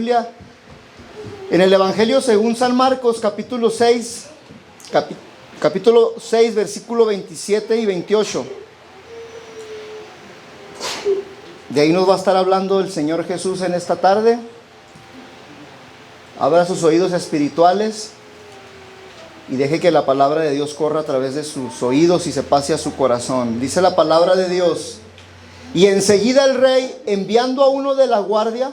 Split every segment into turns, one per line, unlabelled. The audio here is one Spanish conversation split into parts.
Biblia en el Evangelio según San Marcos, capítulo 6, versículo 27 y 28. De ahí nos va a estar hablando el Señor Jesús en esta tarde. Abra sus oídos espirituales y deje que la palabra de Dios corra a través de sus oídos y se pase a su corazón. Dice la palabra de Dios: y enseguida el rey, enviando a uno de la guardia,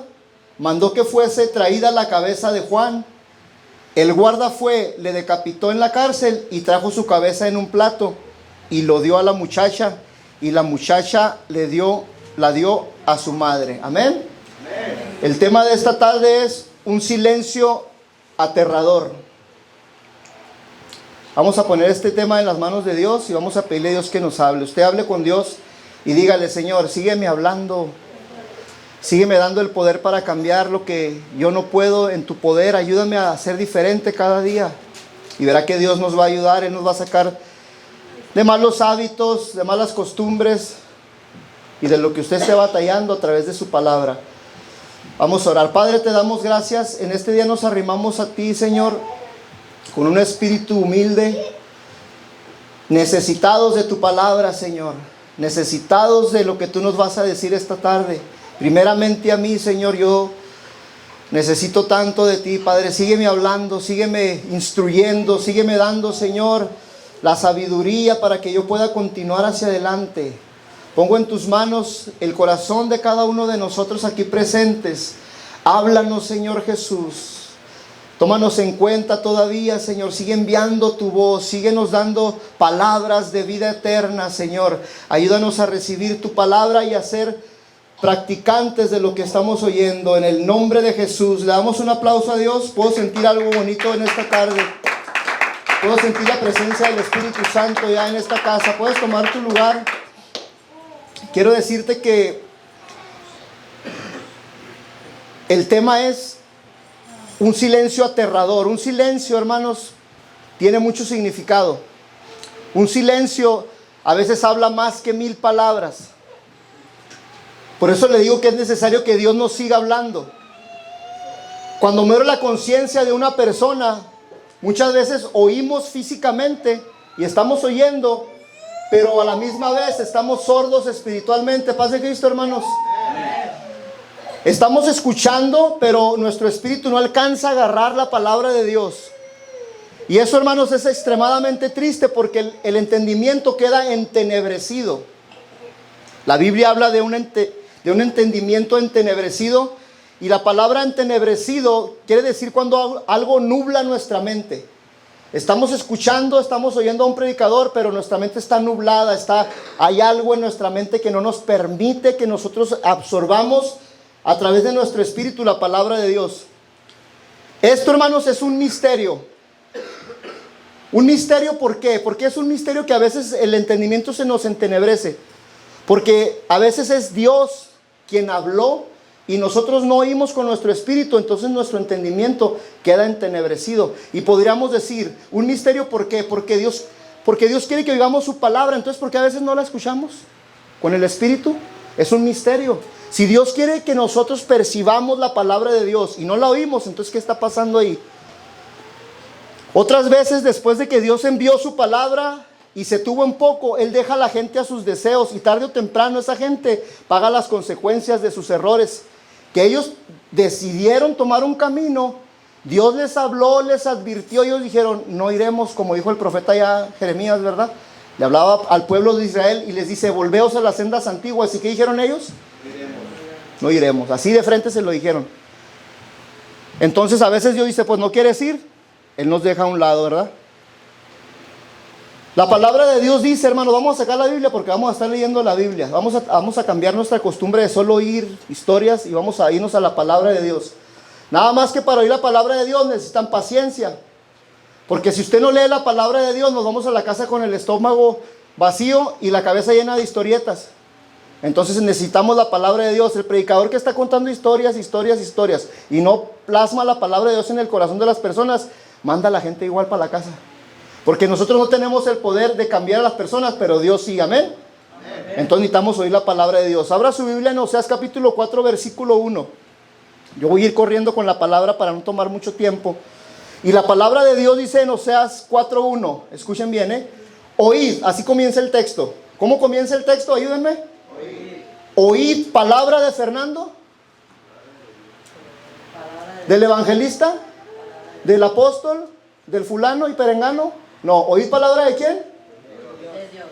mandó que fuese traída la cabeza de Juan. El guarda fue, le decapitó en la cárcel y trajo su cabeza en un plato y lo dio a la muchacha, y la muchacha la dio a su madre. Amén. Amén. El tema de esta tarde es un silencio aterrador. Vamos a poner este tema en las manos de Dios y vamos a pedirle a Dios que nos hable. Usted hable con Dios y dígale: Señor, sígueme hablando. Sígueme dando el poder para cambiar lo que yo no puedo en tu poder. Ayúdame a ser diferente cada día. Y verá que Dios nos va a ayudar. Él nos va a sacar de malos hábitos, de malas costumbres y de lo que usted esté batallando a través de su palabra. Vamos a orar. Padre, te damos gracias. En este día nos arrimamos a ti, Señor, con un espíritu humilde, necesitados de tu palabra, Señor. Necesitados de lo que tú nos vas a decir esta tarde. Primeramente a mí, Señor, yo necesito tanto de ti, Padre. Sígueme hablando, sígueme instruyendo, sígueme dando, Señor, la sabiduría para que yo pueda continuar hacia adelante. Pongo en tus manos el corazón de cada uno de nosotros aquí presentes. Háblanos, Señor Jesús. Tómanos en cuenta todavía, Señor. Sigue enviando tu voz. Síguenos dando palabras de vida eterna, Señor. Ayúdanos a recibir tu palabra y a ser practicantes de lo que estamos oyendo. En el nombre de Jesús, le damos un aplauso a Dios. Puedo sentir algo bonito en esta tarde. Puedo sentir la presencia del Espíritu Santo ya en esta casa. Puedes tomar tu lugar. Quiero decirte que el tema es un silencio aterrador. Un silencio, hermanos, tiene mucho significado. Un silencio a veces habla más que 1000 palabras. Por eso le digo que es necesario que Dios nos siga hablando. Cuando muere la conciencia de una persona, muchas veces oímos físicamente y estamos oyendo, pero a la misma vez estamos sordos espiritualmente. Paz de Cristo, hermanos. Estamos escuchando, pero nuestro espíritu no alcanza a agarrar la palabra de Dios. Y eso, hermanos, es extremadamente triste porque el entendimiento queda entenebrecido. La Biblia habla de un entendimiento entenebrecido, y la palabra entenebrecido quiere decir cuando algo nubla nuestra mente. Estamos escuchando, estamos oyendo a un predicador, pero nuestra mente está nublada, hay algo en nuestra mente que no nos permite que nosotros absorbamos a través de nuestro espíritu la palabra de Dios. Esto, hermanos, es un misterio. Un misterio, ¿por qué? Porque es un misterio que a veces el entendimiento se nos entenebrece. Porque a veces es Dios quien habló y nosotros no oímos con nuestro espíritu, entonces nuestro entendimiento queda entenebrecido. Y podríamos decir, un misterio, ¿por qué? Porque Dios quiere que vivamos su palabra. Entonces, ¿por qué a veces no la escuchamos con el espíritu? Es un misterio. Si Dios quiere que nosotros percibamos la palabra de Dios y no la oímos, entonces ¿qué está pasando ahí? Otras veces, después de que Dios envió su palabra y se tuvo en poco, Él deja a la gente a sus deseos, y tarde o temprano esa gente paga las consecuencias de sus errores. Que ellos decidieron tomar un camino, Dios les habló, les advirtió, y ellos dijeron: no iremos, como dijo el profeta ya Jeremías, ¿verdad? Le hablaba al pueblo de Israel y les dice: volveos a las sendas antiguas. ¿Y qué dijeron ellos? No iremos. Así de frente se lo dijeron. Entonces a veces Dios dice: pues no quieres ir. Él nos deja a un lado, ¿verdad? La palabra de Dios dice, hermano, vamos a sacar la Biblia porque vamos a estar leyendo la Biblia. Vamos a cambiar nuestra costumbre de solo oír historias y vamos a irnos a la palabra de Dios. Nada más que para oír la palabra de Dios necesitan paciencia. Porque si usted no lee la palabra de Dios, nos vamos a la casa con el estómago vacío y la cabeza llena de historietas. Entonces necesitamos la palabra de Dios. El predicador que está contando historias y no plasma la palabra de Dios en el corazón de las personas, manda a la gente igual para la casa. Porque nosotros no tenemos el poder de cambiar a las personas, pero Dios sí. Amén. Entonces necesitamos oír la palabra de Dios. Abra su Biblia en Oseas capítulo 4, versículo 1. Yo voy a ir corriendo con la palabra para no tomar mucho tiempo. Y la palabra de Dios dice en Oseas 4:1, escuchen bien, oíd, así comienza el texto. ¿Cómo comienza el texto? Ayúdenme. Oíd, palabra de Fernando, del evangelista, del apóstol, del fulano y perengano. No, oíd palabra de quién?
De Dios.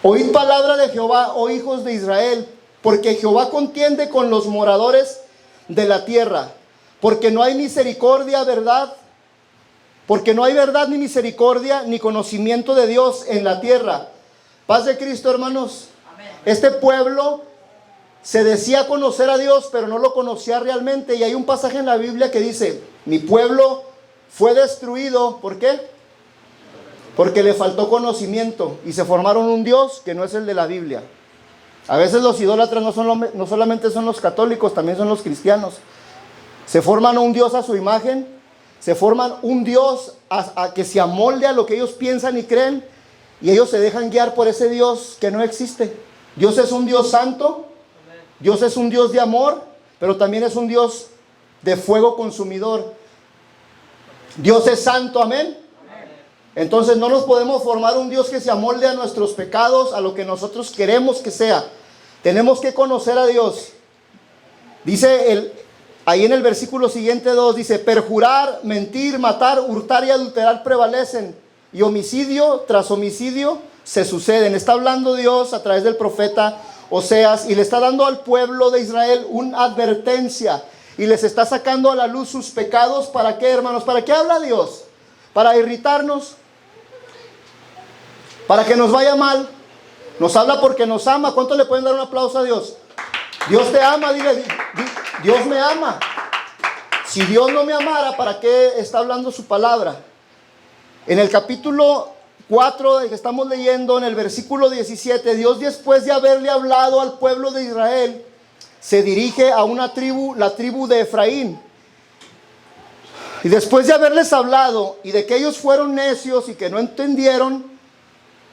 Oíd palabra de Jehová, oh hijos de Israel, porque Jehová contiende con los moradores de la tierra, porque no hay misericordia, verdad, porque no hay verdad ni misericordia ni conocimiento de Dios en la tierra. Paz de Cristo, hermanos.
Amén.
Este pueblo se decía conocer a Dios, pero no lo conocía realmente. Y hay un pasaje en la Biblia que dice, mi pueblo fue destruido. ¿Por qué? Porque le faltó conocimiento y se formaron un Dios que no es el de la Biblia. A veces los idólatras no solamente son los católicos, también son los cristianos. Se forman un Dios a su imagen, se forman un Dios a que se amolde a lo que ellos piensan y creen, y ellos se dejan guiar por ese Dios que no existe. Dios es un Dios santo, Dios es un Dios de amor, pero también es un Dios de fuego consumidor. Dios es santo, amén. Entonces no nos podemos formar un Dios que se amolde a nuestros pecados, a lo que nosotros queremos que sea. Tenemos que conocer a Dios. Dice ahí en el versículo siguiente 2, dice, perjurar, mentir, matar, hurtar y adulterar prevalecen, y homicidio tras homicidio se suceden. Está hablando Dios a través del profeta Oseas y le está dando al pueblo de Israel una advertencia y les está sacando a la luz sus pecados. ¿Para qué, hermanos? ¿Para qué habla Dios? ¿Para irritarnos? ¿Para que nos vaya mal? Nos habla porque nos ama. ¿Cuánto le pueden dar un aplauso a Dios? Dios te ama, dile, Dios me ama. Si Dios no me amara, ¿para qué está hablando su palabra? En el capítulo 4 del que estamos leyendo, en el versículo 17, Dios, después de haberle hablado al pueblo de Israel, se dirige a una tribu, la tribu de Efraín. Y después de haberles hablado y de que ellos fueron necios y que no entendieron,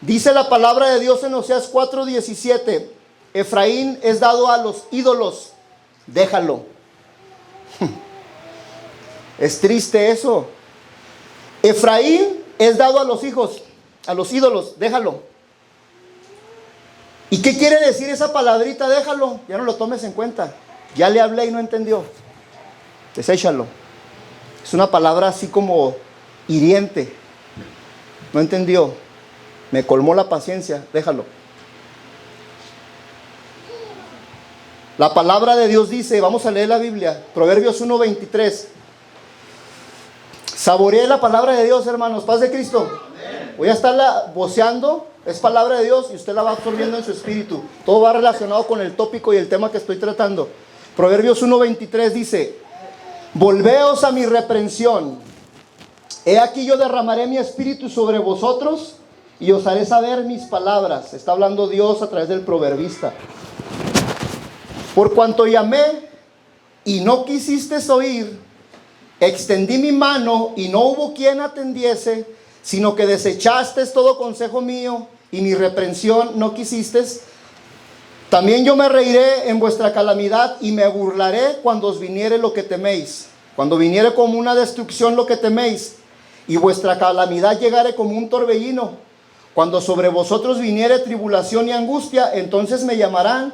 dice la palabra de Dios en Oseas 4:17, Efraín es dado a los ídolos, déjalo. Es triste eso. Efraín es dado a los hijos, a los ídolos, déjalo. ¿Y qué quiere decir esa palabrita, déjalo? Ya no lo tomes en cuenta. Ya le hablé y no entendió. Deséchalo. Es una palabra así como hiriente. No entendió. Me colmó la paciencia, déjalo. La palabra de Dios dice, vamos a leer la Biblia, Proverbios 1:23. Saboree la palabra de Dios, hermanos. Paz de Cristo. Amén. Voy a estarla voceando. Es palabra de Dios y usted la va absorbiendo en su espíritu. Todo va relacionado con el tópico y el tema que estoy tratando. Proverbios 1:23 dice, volveos a mi reprensión. He aquí yo derramaré mi espíritu sobre vosotros y os haré saber mis palabras. Está hablando Dios a través del proverbista. Por cuanto llamé y no quisiste oír, extendí mi mano y no hubo quien atendiese, sino que desechaste todo consejo mío y mi reprensión no quisiste. También yo me reiré en vuestra calamidad y me burlaré cuando os viniere lo que teméis. Cuando viniere como una destrucción lo que teméis y vuestra calamidad llegare como un torbellino. Cuando sobre vosotros viniere tribulación y angustia, entonces me llamarán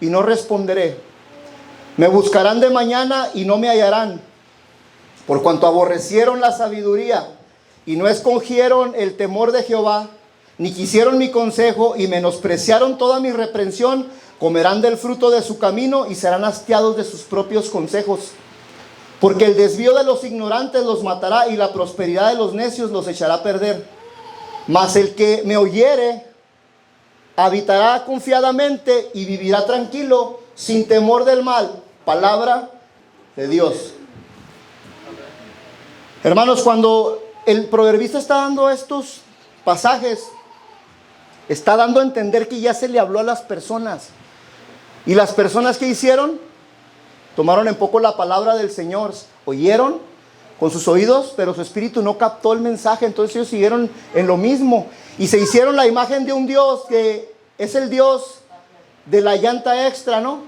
y no responderé. Me buscarán de mañana y no me hallarán. Por cuanto aborrecieron la sabiduría y no escogieron el temor de Jehová, ni quisieron mi consejo y menospreciaron toda mi reprensión, comerán del fruto de su camino y serán hastiados de sus propios consejos. Porque el desvío de los ignorantes los matará y la prosperidad de los necios los echará a perder. Mas el que me oyere habitará confiadamente y vivirá tranquilo, sin temor del mal. Palabra de Dios. Hermanos, cuando el proverbista está dando estos pasajes, está dando a entender que ya se le habló a las personas. ¿Y las personas que hicieron? Tomaron en poco la palabra del Señor. Oyeron con sus oídos, pero su espíritu no captó el mensaje. Entonces ellos siguieron en lo mismo. Y se hicieron la imagen de un Dios que es el Dios de la llanta extra, ¿no?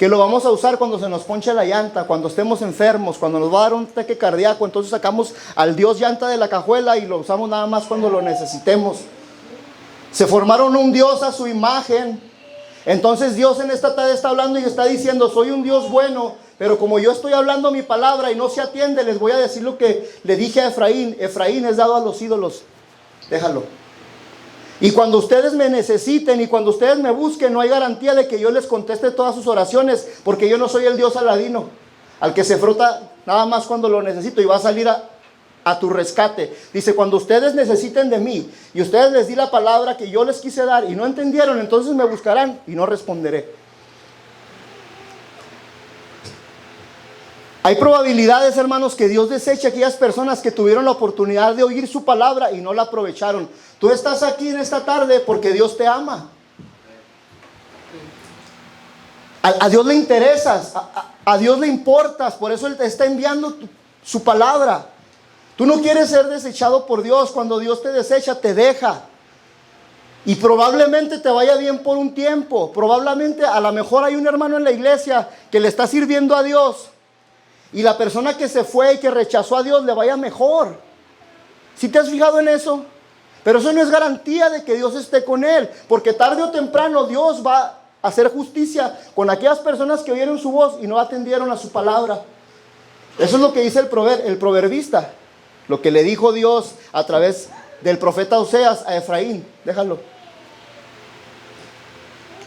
que lo vamos a usar cuando se nos ponche la llanta, cuando estemos enfermos, cuando nos va a dar un ataque cardíaco. Entonces sacamos al Dios llanta de la cajuela y lo usamos nada más cuando lo necesitemos. Se formaron un Dios a su imagen. Entonces Dios en esta tarde está hablando y está diciendo: soy un Dios bueno, pero como yo estoy hablando mi palabra y no se atiende, les voy a decir lo que le dije a Efraín. Efraín es dado a los ídolos, déjalo. Y cuando ustedes me necesiten y cuando ustedes me busquen, no hay garantía de que yo les conteste todas sus oraciones, porque yo no soy el Dios Aladino, al que se frota nada más cuando lo necesito y va a salir a tu rescate. Dice: cuando ustedes necesiten de mí y ustedes les di la palabra que yo les quise dar y no entendieron, entonces me buscarán y no responderé. Hay probabilidades, hermanos, que Dios deseche a aquellas personas que tuvieron la oportunidad de oír su palabra y no la aprovecharon. Tú estás aquí en esta tarde porque Dios te ama. A Dios le interesas, a Dios le importas, por eso Él te está enviando su palabra. Tú no quieres ser desechado por Dios. Cuando Dios te desecha, te deja. Y probablemente te vaya bien por un tiempo. Probablemente, a lo mejor hay un hermano en la iglesia que le está sirviendo a Dios, y la persona que se fue y que rechazó a Dios le vaya mejor. ¿Sí te has fijado en eso? Pero eso no es garantía de que Dios esté con él, porque tarde o temprano Dios va a hacer justicia con aquellas personas que oyeron su voz y no atendieron a su palabra. Eso es lo que dice el proverbista, lo que le dijo Dios a través del profeta Oseas a Efraín. Déjalo.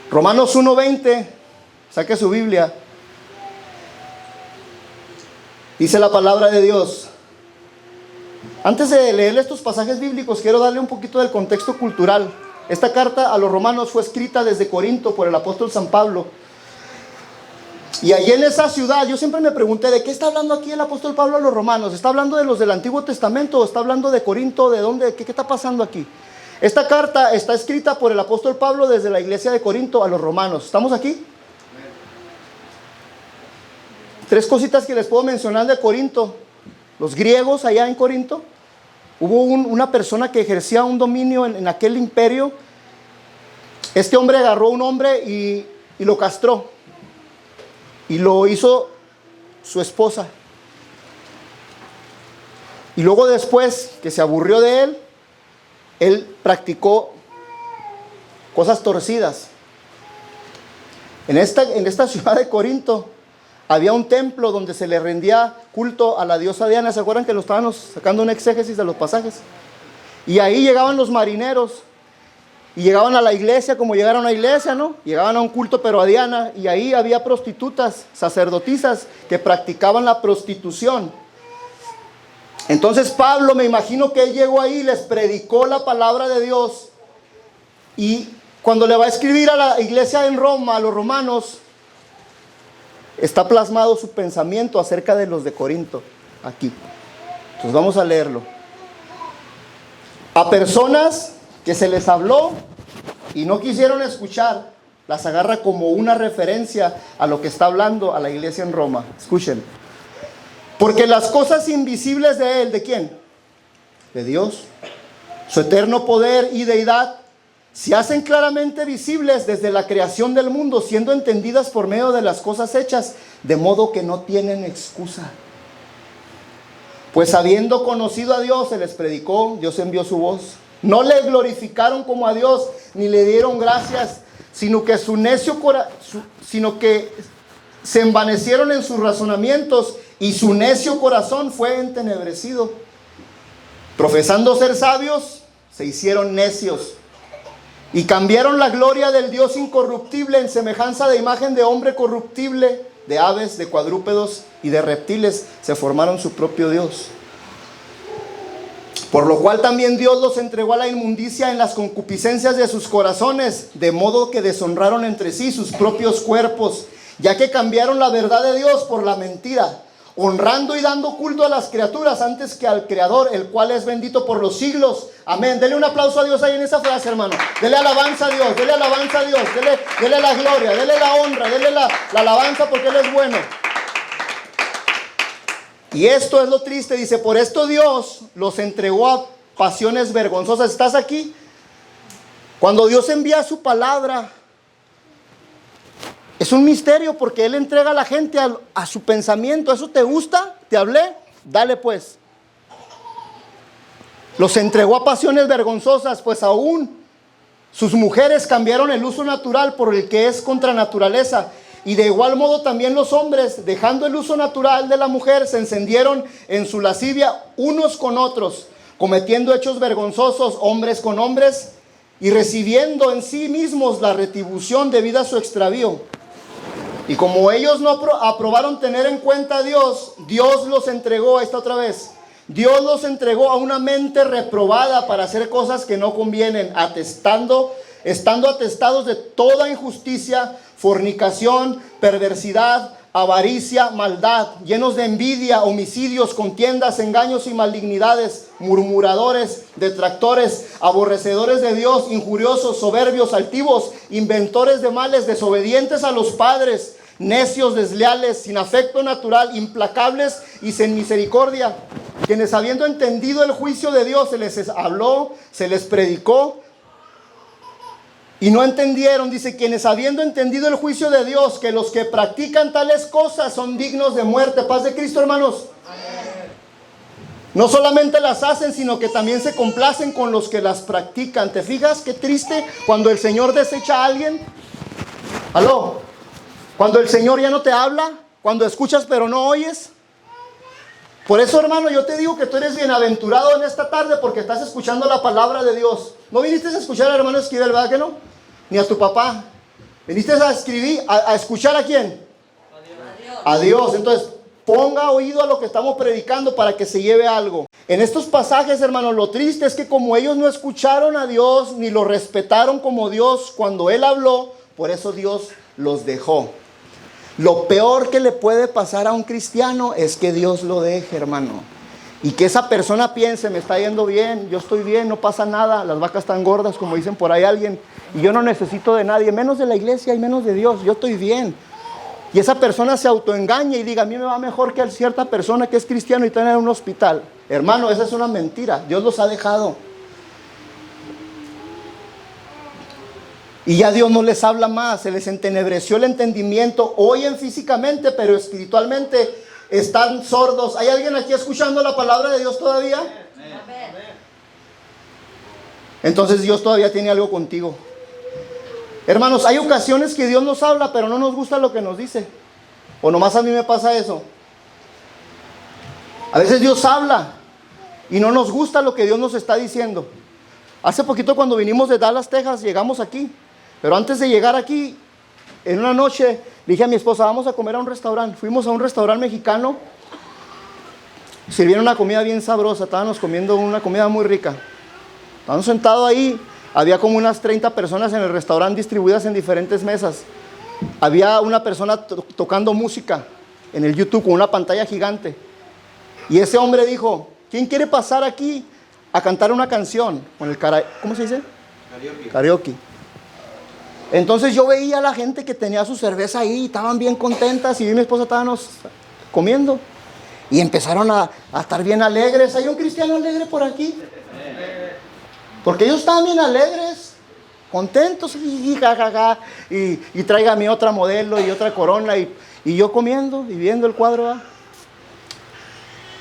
Romanos 1:20, saque su Biblia. Dice la palabra de Dios. Antes de leer estos pasajes bíblicos, quiero darle un poquito del contexto cultural. Esta carta a los romanos fue escrita desde Corinto por el apóstol San Pablo. Y allí en esa ciudad, yo siempre me pregunté: ¿de qué está hablando aquí el apóstol Pablo a los romanos? ¿Está hablando de los del Antiguo Testamento o está hablando de Corinto? ¿De dónde? ¿Qué está pasando aquí? Esta carta está escrita por el apóstol Pablo desde la iglesia de Corinto a los romanos. ¿Estamos aquí? Tres cositas que les puedo mencionar de Corinto. Los griegos allá en Corinto, hubo una persona que ejercía un dominio en aquel imperio. Este hombre agarró a un hombre y lo castró, y lo hizo su esposa. Y luego, después que se aburrió de él practicó cosas torcidas. En esta ciudad de Corinto había un templo donde se le rendía culto a la diosa Diana. ¿Se acuerdan que lo estábamos sacando un exégesis de los pasajes? Y ahí llegaban los marineros y llegaban a la iglesia como llegaron a la iglesia, ¿no? Llegaban a un culto pero a Diana, y ahí había prostitutas, sacerdotisas que practicaban la prostitución. Entonces Pablo, me imagino que él llegó ahí, les predicó la palabra de Dios, y cuando le va a escribir a la iglesia en Roma, a los romanos, está plasmado su pensamiento acerca de los de Corinto, aquí. Entonces vamos a leerlo. A personas que se les habló y no quisieron escuchar, las agarra como una referencia a lo que está hablando a la iglesia en Roma. Escuchen. Porque las cosas invisibles de Él, ¿de quién? De Dios. Su eterno poder y deidad se hacen claramente visibles desde la creación del mundo, siendo entendidas por medio de las cosas hechas, de modo que no tienen excusa. Pues habiendo conocido a Dios, se les predicó, Dios envió su voz. No le glorificaron como a Dios, ni le dieron gracias, sino que se envanecieron en sus razonamientos, y su necio corazón fue entenebrecido. Profesando ser sabios, se hicieron necios, y cambiaron la gloria del Dios incorruptible en semejanza de imagen de hombre corruptible, de aves, de cuadrúpedos y de reptiles. Se formaron su propio Dios. Por lo cual también Dios los entregó a la inmundicia en las concupiscencias de sus corazones, de modo que deshonraron entre sí sus propios cuerpos, ya que cambiaron la verdad de Dios por la mentira, honrando y dando culto a las criaturas antes que al Creador, el cual es bendito por los siglos. Amén. Dele un aplauso a Dios ahí en esa frase, hermano. Dele alabanza a Dios, dele alabanza a Dios, dele la gloria, dele la honra, dele la alabanza, porque Él es bueno. Y esto es lo triste, dice: por esto Dios los entregó a pasiones vergonzosas. ¿Estás aquí? Cuando Dios envía su palabra, Es un misterio porque Él entrega a la gente a su pensamiento. ¿Eso te gusta? ¿Te hablé? Dale pues. Los entregó a pasiones vergonzosas, pues aún sus mujeres cambiaron el uso natural por el que es contra naturaleza. Y de igual modo también los hombres, dejando el uso natural de la mujer, se encendieron en su lascivia unos con otros, cometiendo hechos vergonzosos hombres con hombres y recibiendo en sí mismos la retribución debida a su extravío. Y como ellos no aprobaron tener en cuenta a Dios, Dios los entregó, esta otra vez, Dios los entregó a una mente reprobada para hacer cosas que no convienen, estando atestados de toda injusticia, fornicación, perversidad, avaricia, maldad, llenos de envidia, homicidios, contiendas, engaños y malignidades, murmuradores, detractores, aborrecedores de Dios, injuriosos, soberbios, altivos, inventores de males, desobedientes a los padres, necios, desleales, sin afecto natural, implacables y sin misericordia, quienes habiendo entendido el juicio de Dios se les habló, se les predicó, y no entendieron. Dice, quienes habiendo entendido el juicio de Dios, que los que practican tales cosas son dignos de muerte. Paz de Cristo, hermanos. Amén. No solamente las hacen, sino que también se complacen con los que las practican. ¿Te fijas qué triste cuando el Señor desecha a alguien? ¿Aló? Cuando el Señor ya no te habla, cuando escuchas pero no oyes. Por eso, hermano, yo te digo que tú eres bienaventurado en esta tarde porque estás escuchando la palabra de Dios. No viniste a escuchar al hermano Esquivel, ¿verdad que no? Ni a tu papá. Viniste a escuchar ¿a quién? A Dios. Entonces, ponga oído a lo que estamos predicando para que se lleve algo. En estos pasajes, hermanos, lo triste es que como ellos no escucharon a Dios ni lo respetaron como Dios cuando Él habló, por eso Dios los dejó. Lo peor que le puede pasar a un cristiano es que Dios lo deje, hermano. Y que esa persona piense, me está yendo bien, yo estoy bien, no pasa nada, las vacas están gordas, como dicen por ahí alguien, y yo no necesito de nadie, menos de la iglesia y menos de Dios, yo estoy bien. Y esa persona se autoengaña y diga, a mí me va mejor que a cierta persona que es cristiano y está en un hospital. Hermano, esa es una mentira, Dios los ha dejado. Y ya Dios no les habla más, se les entenebreció el entendimiento, oyen físicamente, pero espiritualmente están sordos. ¿Hay alguien aquí escuchando la palabra de Dios todavía? Amén. Entonces Dios todavía tiene algo contigo. Hermanos, hay ocasiones que Dios nos habla, pero no nos gusta lo que nos dice. O nomás a mí me pasa eso. A veces Dios habla y no nos gusta lo que Dios nos está diciendo. Hace poquito cuando vinimos de Dallas, Texas, llegamos aquí. Pero antes de llegar aquí, en una noche, le dije a mi esposa, vamos a comer a un restaurante. Fuimos a un restaurante mexicano. Sirvieron una comida bien sabrosa. Estábamos comiendo una comida muy rica. Estábamos sentados ahí. Había como unas 30 personas en el restaurante distribuidas en diferentes mesas. Había una persona tocando música en el YouTube con una pantalla gigante. Y ese hombre dijo, ¿quién quiere pasar aquí a cantar una canción? Con el ¿cómo se dice? Karaoke. Entonces yo veía a la gente que tenía su cerveza ahí, estaban bien contentas, y mi esposa estábamos comiendo. Y empezaron a estar bien alegres. ¿Hay un cristiano alegre por aquí? Porque ellos estaban bien alegres, contentos, y tráigame otra modelo y otra Corona, y yo comiendo y viendo el cuadro.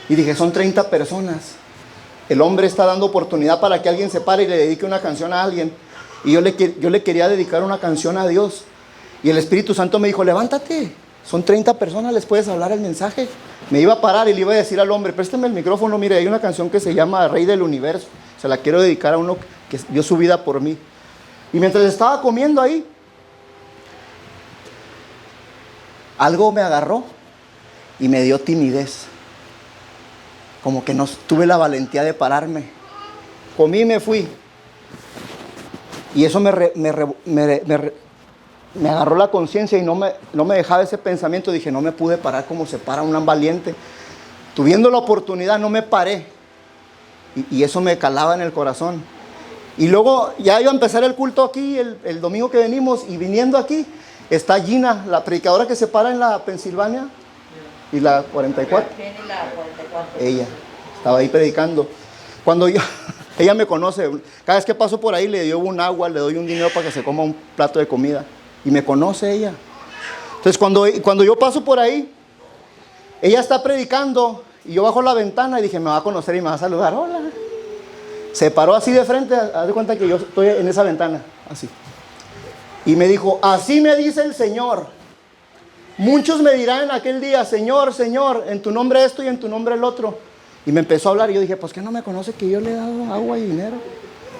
Y dije, son 30 personas. El hombre está dando oportunidad para que alguien se pare y le dedique una canción a alguien. Y yo le quería dedicar una canción a Dios. Y el Espíritu Santo me dijo, levántate, son 30 personas, les puedes hablar el mensaje. Me iba a parar y le iba a decir al hombre, préstame el micrófono, mire, hay una canción que se llama Rey del Universo. Se la quiero dedicar a uno que dio su vida por mí. Y mientras estaba comiendo ahí, algo me agarró y me dio timidez. Como que no tuve la valentía de pararme. Comí y me fui. Y eso me agarró la conciencia y no me dejaba ese pensamiento. Dije, no me pude parar como se para un valiente. Tuviendo la oportunidad, no me paré. Y eso me calaba en el corazón. Y luego ya iba a empezar el culto aquí, el domingo que venimos. Y viniendo aquí, está Gina, la predicadora que se para en la Pensilvania. Y la 44. Ella estaba ahí predicando. Cuando ella me conoce, cada vez que paso por ahí le doy un agua, le doy un dinero para que se coma un plato de comida. Y me conoce ella. Entonces cuando yo paso por ahí, ella está predicando y yo bajo la ventana y dije, me va a conocer y me va a saludar. Hola. Se paró así de frente, haz de cuenta que yo estoy en esa ventana, así. Y me dijo, así me dice el Señor. Muchos me dirán en aquel día, Señor, Señor, en tu nombre esto y en tu nombre el otro. Y me empezó a hablar y yo dije, pues que no me conoce que yo le he dado agua y dinero.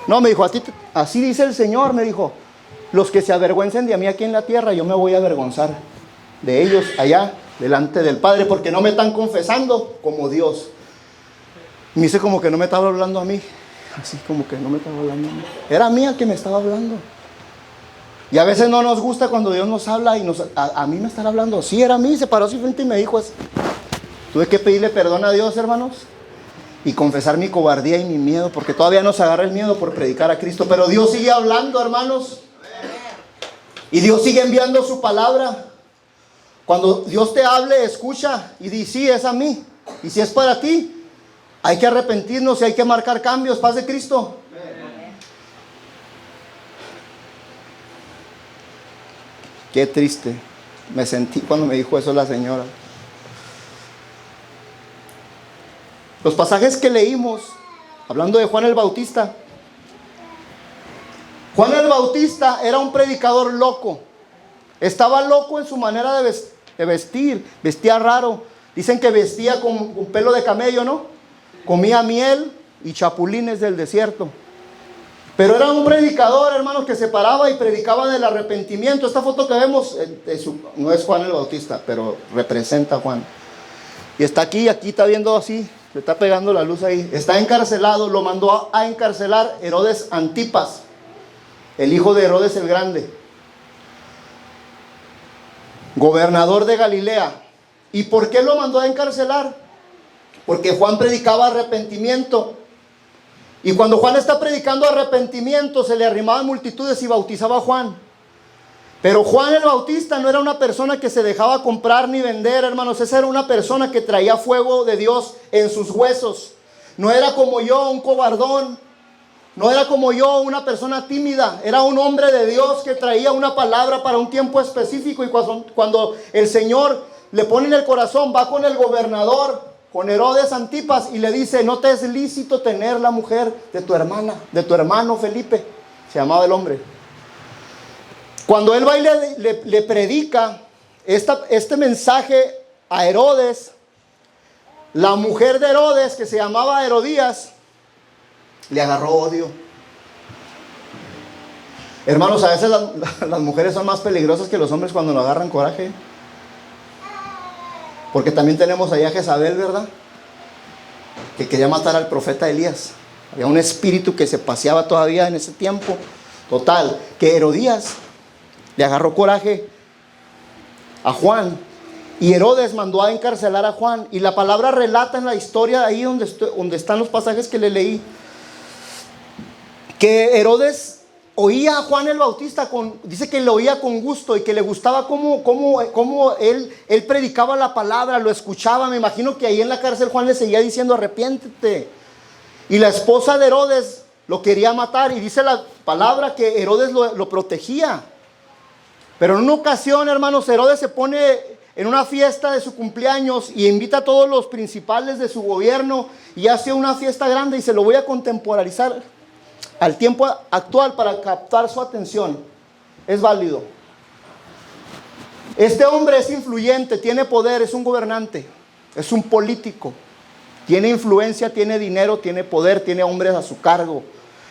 No, me dijo, así dice el Señor, me dijo, los que se avergüencen de mí aquí en la tierra, yo me voy a avergonzar de ellos allá, delante del Padre, porque no me están confesando como Dios. Me dice como que no me estaba hablando a mí, así como que no me estaba hablando a mí. Era mía que me estaba hablando. Y a veces no nos gusta cuando Dios nos habla y a mí me están hablando. Sí, era a mí, se paró así frente y me dijo así. Tuve que pedirle perdón a Dios, hermanos, y confesar mi cobardía y mi miedo, porque todavía nos agarra el miedo por predicar a Cristo. Pero Dios sigue hablando, hermanos, y Dios sigue enviando su palabra. Cuando Dios te hable, escucha y di, sí, es a mí. Y si es para ti, hay que arrepentirnos y hay que marcar cambios. Paz de Cristo. Qué triste me sentí cuando me dijo eso la señora. Los pasajes que leímos, hablando de Juan el Bautista. Juan el Bautista era un predicador loco. Estaba loco en su manera de vestir. Vestía raro. Dicen que vestía con pelo de camello, ¿no? Comía miel y chapulines del desierto. Pero era un predicador, hermanos, que se paraba y predicaba del arrepentimiento. Esta foto que vemos no es Juan el Bautista, pero representa a Juan. Y está aquí está viendo así, se está pegando la luz ahí. Está encarcelado, lo mandó a encarcelar Herodes Antipas, el hijo de Herodes el Grande, gobernador de Galilea. ¿Y por qué lo mandó a encarcelar? Porque Juan predicaba arrepentimiento. Y cuando Juan está predicando arrepentimiento, se le arrimaban multitudes y bautizaba a Juan. Pero Juan el Bautista no era una persona que se dejaba comprar ni vender, hermanos. Esa era una persona que traía fuego de Dios en sus huesos. No era como yo, un cobardón. No era como yo, una persona tímida. Era un hombre de Dios que traía una palabra para un tiempo específico. Y cuando el Señor le pone en el corazón, va con el gobernador, con Herodes Antipas, y le dice, no te es lícito tener la mujer de tu hermana, de tu hermano Felipe, se llamaba el hombre. Cuando él va y le predica este mensaje a Herodes, la mujer de Herodes, que se llamaba Herodías, le agarró odio. Hermanos, a veces las mujeres son más peligrosas que los hombres cuando nos agarran coraje. Porque también tenemos allá a Jezabel, ¿verdad? Que quería matar al profeta Elías. Había un espíritu que se paseaba todavía en ese tiempo. Total, que Herodías le agarró coraje a Juan. Y Herodes mandó a encarcelar a Juan. Y la palabra relata en la historia, ahí donde están los pasajes que le leí, que Herodes oía a Juan el Bautista, dice que lo oía con gusto y que le gustaba cómo él predicaba la palabra, lo escuchaba. Me imagino que ahí en la cárcel Juan le seguía diciendo, arrepiéntete. Y la esposa de Herodes lo quería matar, y dice la palabra que Herodes lo protegía. Pero en una ocasión, hermanos, Herodes se pone en una fiesta de su cumpleaños y invita a todos los principales de su gobierno y hace una fiesta grande, y se lo voy a contemporizar al tiempo actual para captar su atención. Es válido. Este hombre es influyente, tiene poder, es un gobernante, es un político, tiene influencia, tiene dinero, tiene poder, tiene hombres a su cargo,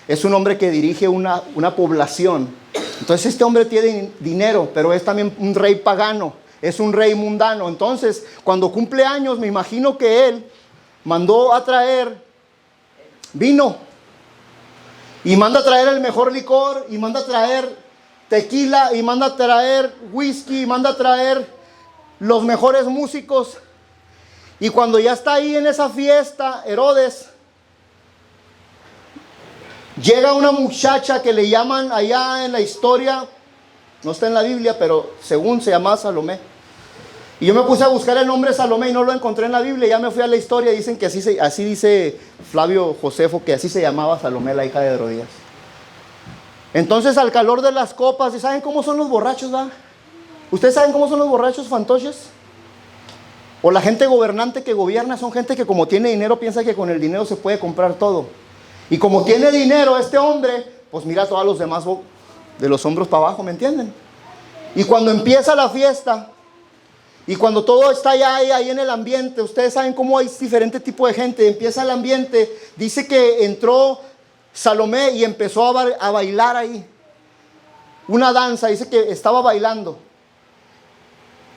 es un hombre que dirige una población. Entonces este hombre tiene dinero, pero es también un rey pagano, es un rey mundano. Entonces cuando cumple años, me imagino que él mandó a traer vino, y manda a traer el mejor licor, y manda a traer tequila, y manda a traer whisky, y manda a traer los mejores músicos. Y cuando ya está ahí en esa fiesta, Herodes, llega una muchacha que le llaman allá en la historia, no está en la Biblia, pero según se llama Salomé. Y yo me puse a buscar el nombre Salomé y no lo encontré en la Biblia. Ya me fui a la historia y dicen que así dice Flavio Josefo, que así se llamaba Salomé, la hija de Herodías. Entonces, al calor de las copas, ¿y saben cómo son los borrachos, va? ¿Ustedes saben cómo son los borrachos fantoches? O la gente gobernante que gobierna, son gente que como tiene dinero piensa que con el dinero se puede comprar todo. Y como tiene dinero este hombre, pues mira a todos los demás de los hombros para abajo, ¿me entienden? Y cuando empieza la fiesta, y cuando todo está ya ahí en el ambiente, ustedes saben cómo hay diferente tipo de gente, empieza el ambiente, dice que entró Salomé y empezó a bailar ahí. Una danza, dice que estaba bailando.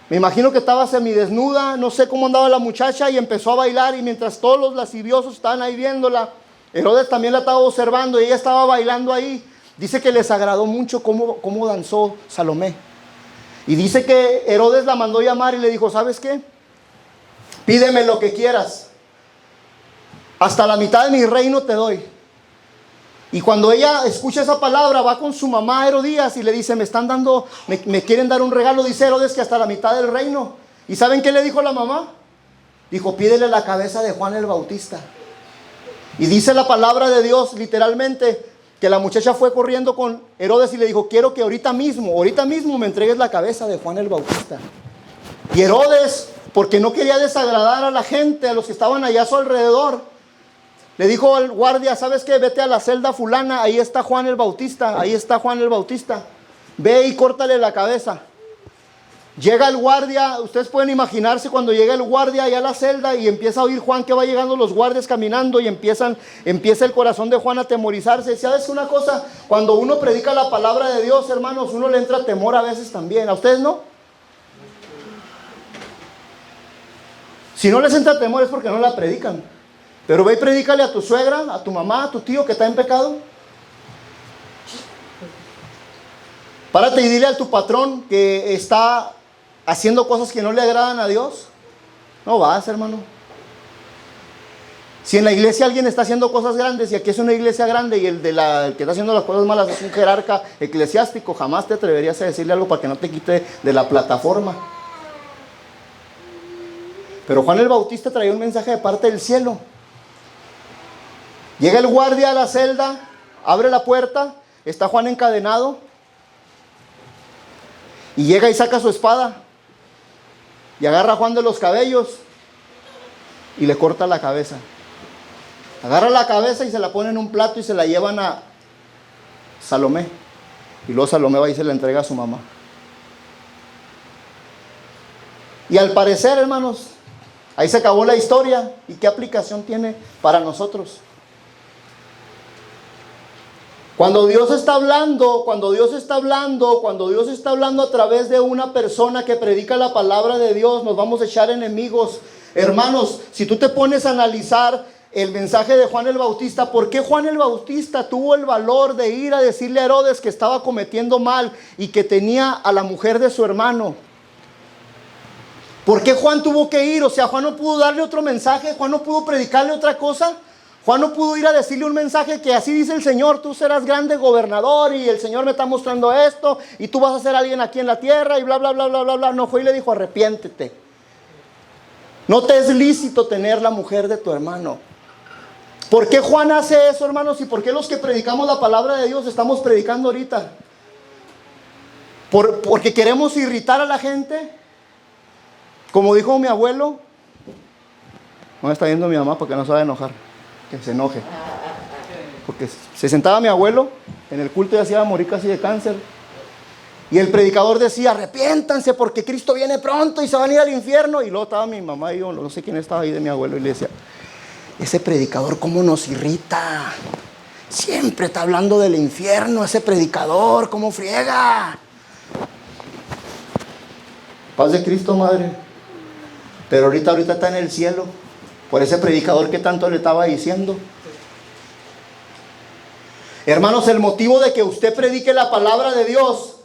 Me imagino que estaba semidesnuda, no sé cómo andaba la muchacha, y empezó a bailar, y mientras todos los lasciviosos estaban ahí viéndola, Herodes también la estaba observando y ella estaba bailando ahí. Dice que les agradó mucho cómo danzó Salomé. Y dice que Herodes la mandó llamar y le dijo, ¿sabes qué? Pídeme lo que quieras. Hasta la mitad de mi reino te doy. Y cuando ella escucha esa palabra, va con su mamá Herodías y le dice, me quieren dar un regalo, dice Herodes, que hasta la mitad del reino. ¿Y saben qué le dijo la mamá? Dijo, pídele la cabeza de Juan el Bautista. Y dice la palabra de Dios literalmente que la muchacha fue corriendo con Herodes y le dijo, quiero que ahorita mismo me entregues la cabeza de Juan el Bautista. Y Herodes, porque no quería desagradar a la gente, a los que estaban allá a su alrededor, le dijo al guardia, ¿sabes qué? Vete a la celda fulana, ahí está Juan el Bautista, ahí está Juan el Bautista. Ve y córtale la cabeza. Llega el guardia, ustedes pueden imaginarse cuando llega el guardia allá a la celda y empieza a oír Juan que va llegando los guardias caminando y empieza el corazón de Juan a atemorizarse. ¿Sabes una cosa? Cuando uno predica la palabra de Dios, hermanos, uno le entra temor a veces también. ¿A ustedes no? Si no les entra temor es porque no la predican. Pero ve y predícale a tu suegra, a tu mamá, a tu tío que está en pecado. Párate y dile a tu patrón que está haciendo cosas que no le agradan a Dios. No vas, hermano. Si en la iglesia alguien está haciendo cosas grandes y aquí es una iglesia grande y el que está haciendo las cosas malas es un jerarca eclesiástico, jamás te atreverías a decirle algo para que no te quite de la plataforma. Pero Juan el Bautista traía un mensaje de parte del cielo. Llega el guardia a la celda, abre la puerta, está Juan encadenado y llega y saca su espada y agarra a Juan de los cabellos y le corta la cabeza. Agarra la cabeza y se la pone en un plato y se la llevan a Salomé. Y luego Salomé va y se la entrega a su mamá. Y al parecer, hermanos, ahí se acabó la historia. ¿Y qué aplicación tiene para nosotros? Cuando Dios está hablando a través de una persona que predica la palabra de Dios, nos vamos a echar enemigos. Hermanos, si tú te pones a analizar el mensaje de Juan el Bautista, ¿por qué Juan el Bautista tuvo el valor de ir a decirle a Herodes que estaba cometiendo mal y que tenía a la mujer de su hermano? ¿Por qué Juan tuvo que ir? O sea, Juan no pudo darle otro mensaje, Juan no pudo predicarle otra cosa. Juan no pudo ir a decirle un mensaje que así dice el Señor, tú serás grande gobernador y el Señor me está mostrando esto y tú vas a ser alguien aquí en la tierra y bla, bla, bla, bla, bla, bla. No fue y le dijo, arrepiéntete. No te es lícito tener la mujer de tu hermano. ¿Por qué Juan hace eso, hermanos? ¿Y por qué los que predicamos la palabra de Dios estamos predicando ahorita? ¿Porque queremos irritar a la gente? Como dijo mi abuelo, no me está viendo mi mamá porque no se va a enojar. Que se enoje. Porque se sentaba mi abuelo en el culto y hacía morir casi de cáncer. Y el predicador decía, arrepiéntanse porque Cristo viene pronto y se van a ir al infierno. Y luego estaba mi mamá y yo, no sé quién estaba ahí de mi abuelo, y le decía, ese predicador cómo nos irrita. Siempre está hablando del infierno, ese predicador, cómo friega. Paz de Cristo, madre. Pero ahorita está en el cielo. Por ese predicador que tanto le estaba diciendo. Hermanos, el motivo de que usted predique la palabra de Dios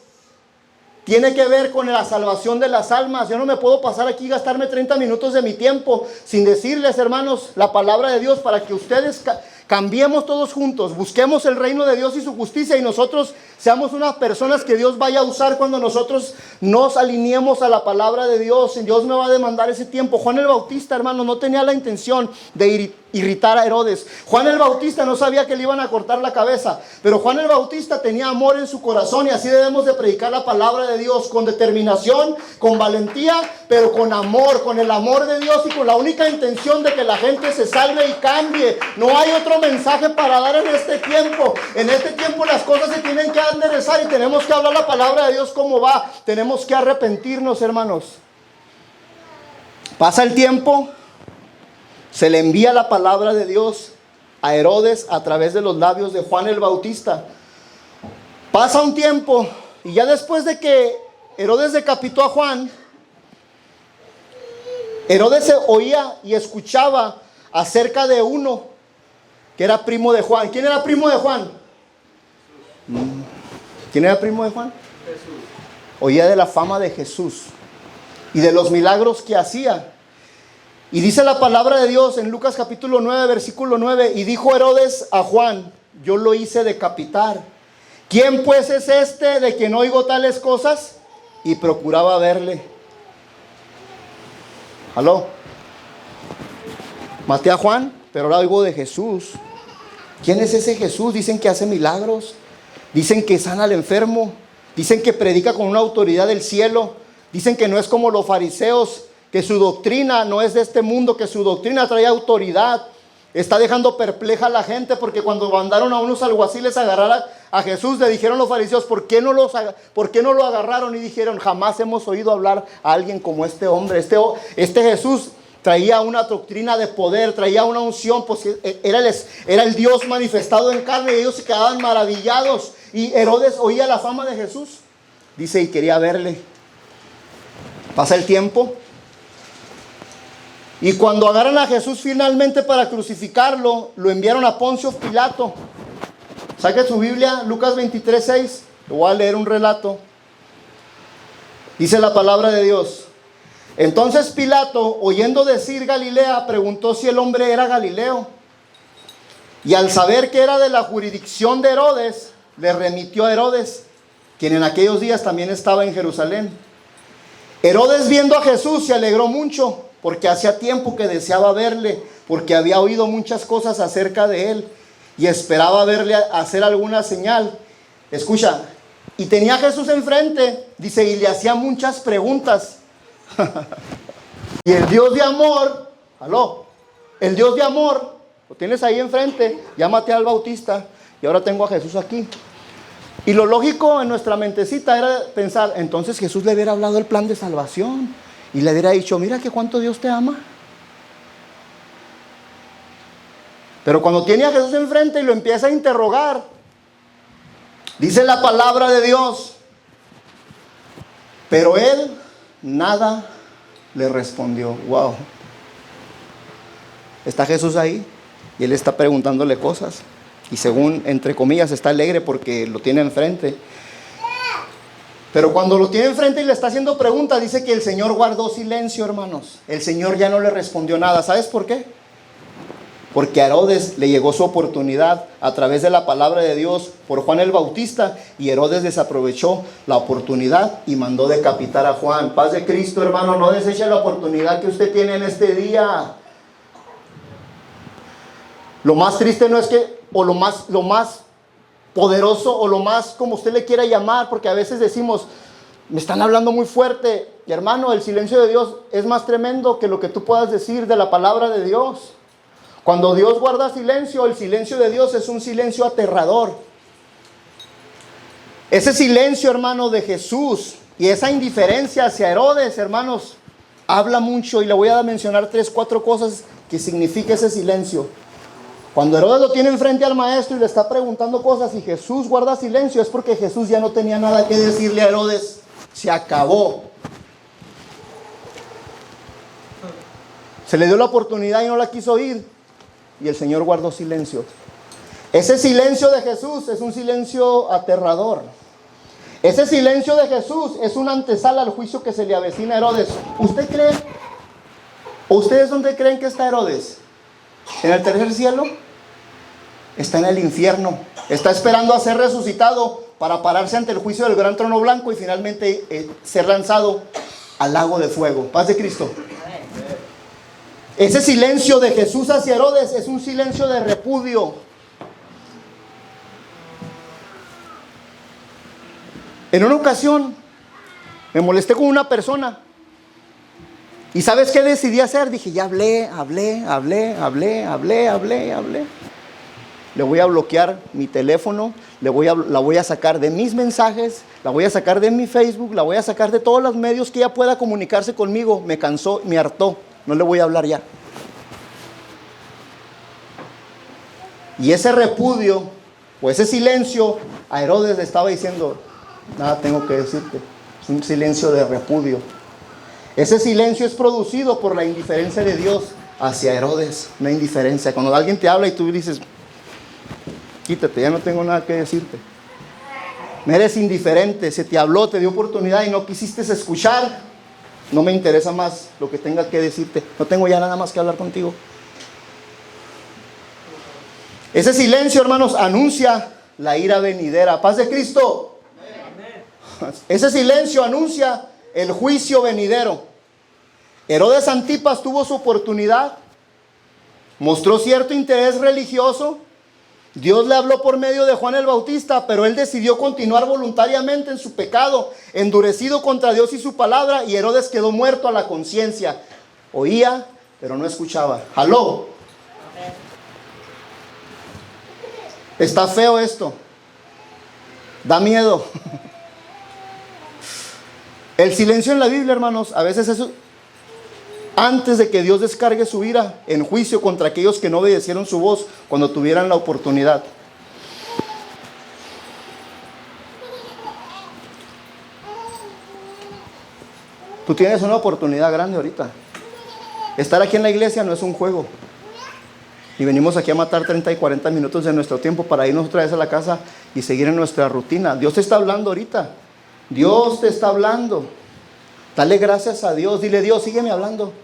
tiene que ver con la salvación de las almas. Yo no me puedo pasar aquí y gastarme 30 minutos de mi tiempo sin decirles, hermanos, la palabra de Dios para que ustedes cambiemos todos juntos, busquemos el reino de Dios y su justicia y nosotros seamos unas personas que Dios vaya a usar cuando nosotros nos alineemos a la palabra de Dios. Dios me va a demandar ese tiempo. Juan el Bautista, hermano, no tenía la intención de irritar a Herodes. Juan el Bautista no sabía que le iban a cortar la cabeza, pero Juan el Bautista tenía amor en su corazón, y así debemos de predicar la palabra de Dios con determinación, con valentía, pero con amor, con el amor de Dios y con la única intención de que la gente se salve y cambie. No hay otro mensaje para dar en este tiempo. En este tiempo las cosas se tienen que enderezar y tenemos que hablar la palabra de Dios como va. Tenemos que arrepentirnos, hermanos. Pasa el tiempo, se le envía la palabra de Dios a Herodes a través de los labios de Juan el Bautista. Pasa un tiempo y ya después de que Herodes decapitó a Juan, Herodes oía y escuchaba acerca de uno que era primo de Juan. ¿Quién era primo de Juan? ¿Quién era primo de Juan?
Jesús.
Oía de la fama de Jesús y de los milagros que hacía. Y dice la palabra de Dios en Lucas capítulo 9, versículo 9, y dijo Herodes a Juan: yo lo hice decapitar. ¿Quién pues es este de que no oigo tales cosas? Y procuraba verle. ¿Aló? Maté a Juan, pero ahora oigo de Jesús. ¿Quién es ese Jesús? Dicen que hace milagros, dicen que sana al enfermo, dicen que predica con una autoridad del cielo, dicen que no es como los fariseos, que su doctrina no es de este mundo, que su doctrina trae autoridad. Está dejando perpleja a la gente, porque cuando mandaron a unos alguaciles a agarrar a Jesús, le dijeron los fariseos: ¿por qué no lo agarraron? Y dijeron: jamás hemos oído hablar a alguien como este hombre. Este Jesús traía una doctrina de poder, traía una unción, pues era el Dios manifestado en carne, y ellos se quedaban maravillados. Y Herodes oía la fama de Jesús, dice, y quería verle. Pasa el tiempo, y cuando agarran a Jesús finalmente para crucificarlo, lo enviaron a Poncio Pilato. Saque su Biblia, Lucas 23:6. Le voy a leer un relato. Dice la palabra de Dios: entonces Pilato, oyendo decir Galilea, preguntó si el hombre era Galileo. Y al saber que era de la jurisdicción de Herodes, le remitió a Herodes, quien en aquellos días también estaba en Jerusalén. Herodes, viendo a Jesús, se alegró mucho, porque hacía tiempo que deseaba verle, porque había oído muchas cosas acerca de él y esperaba verle hacer alguna señal. Escucha, y tenía a Jesús enfrente, dice, y le hacía muchas preguntas. Y el Dios de amor, el Dios de amor, lo tienes ahí enfrente. Ya maté al Bautista y ahora tengo a Jesús aquí. Y lo lógico en nuestra mentecita era pensar: entonces Jesús le hubiera hablado el plan de salvación y le hubiera dicho: mira que cuánto Dios te ama. Pero cuando tiene a Jesús enfrente y lo empieza a interrogar, dice la palabra de Dios: pero él nada le respondió. Wow. Está Jesús ahí y él está preguntándole cosas. Y según, entre comillas, está alegre porque lo tiene enfrente. Pero cuando lo tiene enfrente y le está haciendo preguntas, dice que el Señor guardó silencio, hermanos. El Señor ya no le respondió nada. ¿Sabes por qué? Porque a Herodes le llegó su oportunidad a través de la palabra de Dios por Juan el Bautista, y Herodes desaprovechó la oportunidad y mandó decapitar a Juan. Paz de Cristo, hermano, no deseche la oportunidad que usted tiene en este día. Lo más triste no es que, o lo más poderoso, o lo más como usted le quiera llamar, porque a veces decimos: me están hablando muy fuerte. Y hermano, el silencio de Dios es más tremendo que lo que tú puedas decir de la palabra de Dios. Cuando Dios guarda silencio, el silencio de Dios es un silencio aterrador. Ese silencio, hermano, de Jesús y esa indiferencia hacia Herodes, hermanos, habla mucho. Y le voy a mencionar 3, 4 cosas que significa ese silencio. Cuando Herodes lo tiene enfrente al maestro y le está preguntando cosas y Jesús guarda silencio, es porque Jesús ya no tenía nada que decirle a Herodes. Se acabó. Se le dio la oportunidad y no la quiso oír. Y el Señor guardó silencio. Ese silencio de Jesús es un silencio aterrador. Ese silencio de Jesús es una antesala al juicio que se le avecina a Herodes. ¿Usted cree? ¿O ustedes dónde creen que está Herodes? ¿En el tercer cielo? Está en el infierno. Está esperando a ser resucitado para pararse ante el juicio del gran trono blanco y finalmente ser lanzado al lago de fuego. Paz de Cristo. Ese silencio de Jesús hacia Herodes es un silencio de repudio. En una ocasión me molesté con una persona. ¿Y sabes qué decidí hacer? Dije, ya hablé. Le voy a bloquear mi teléfono, la voy a sacar de mis mensajes, la voy a sacar de mi Facebook, la voy a sacar de todos los medios que ella pueda comunicarse conmigo. Me cansó, me hartó, no le voy a hablar ya. Y ese repudio, o ese silencio, a Herodes le estaba diciendo, nada tengo que decirte. Es un silencio de repudio. Ese silencio es producido por la indiferencia de Dios hacia Herodes. Una indiferencia. Cuando alguien te habla y tú dices, quítate, ya no tengo nada que decirte. Me eres indiferente, se te habló, te dio oportunidad y no quisiste escuchar. No me interesa más lo que tenga que decirte. No tengo ya nada más que hablar contigo. Ese silencio, hermanos, anuncia la ira venidera. Paz de Cristo. Amén. Ese silencio anuncia el juicio venidero. Herodes Antipas tuvo su oportunidad. Mostró cierto interés religioso. Dios le habló por medio de Juan el Bautista, pero él decidió continuar voluntariamente en su pecado, endurecido contra Dios y su palabra, y Herodes quedó muerto a la conciencia. Oía, pero no escuchaba. ¡Aló! Está feo esto. Da miedo. El silencio en la Biblia, hermanos, a veces es antes de que Dios descargue su ira en juicio contra aquellos que no obedecieron su voz cuando tuvieran la oportunidad. Tú tienes una oportunidad grande ahorita. Estar aquí en la iglesia no es un juego. Y venimos aquí a matar 30 y 40 minutos de nuestro tiempo para irnos otra vez a la casa y seguir en nuestra rutina. Dios te está hablando ahorita. Dios te está hablando. Dale gracias a Dios. Dile, Dios, sígueme hablando.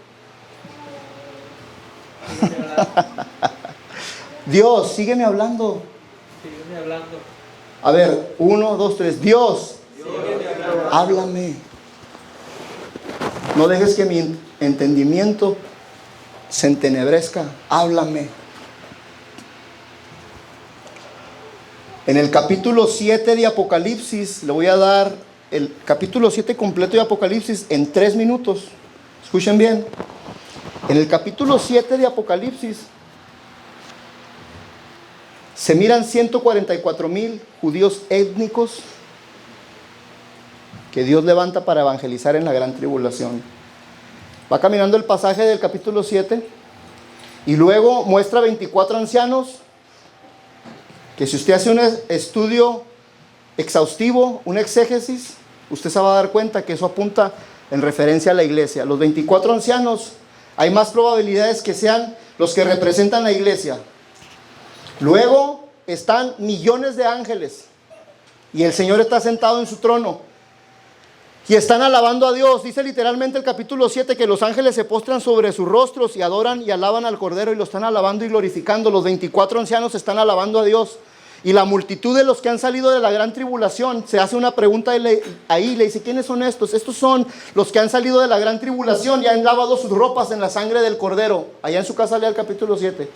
Dios, sígueme hablando.
Sígueme hablando.
A ver, 1, 2, 3. Dios, háblame. No dejes que mi entendimiento se entenebrezca. Háblame. En el capítulo 7 de Apocalipsis, le voy a dar el capítulo 7 completo de Apocalipsis en 3 minutos. Escuchen bien. En el capítulo 7 de Apocalipsis se miran 144,000 judíos étnicos que Dios levanta para evangelizar en la gran tribulación. Va caminando el pasaje del capítulo 7 y luego muestra 24 ancianos que si usted hace un estudio exhaustivo, un exégesis, usted se va a dar cuenta que eso apunta en referencia a la iglesia. Los 24 ancianos, hay más probabilidades que sean los que representan la iglesia. Luego están millones de ángeles y el Señor está sentado en su trono y están alabando a Dios. Dice literalmente el capítulo 7 que los ángeles se postran sobre sus rostros y adoran y alaban al Cordero y lo están alabando y glorificando. Los 24 ancianos están alabando a Dios. Y la multitud de los que han salido de la gran tribulación se hace una pregunta ahí, le dice, ¿quiénes son estos? Estos son los que han salido de la gran tribulación y han lavado sus ropas en la sangre del Cordero. Allá en su casa lea el capítulo 7.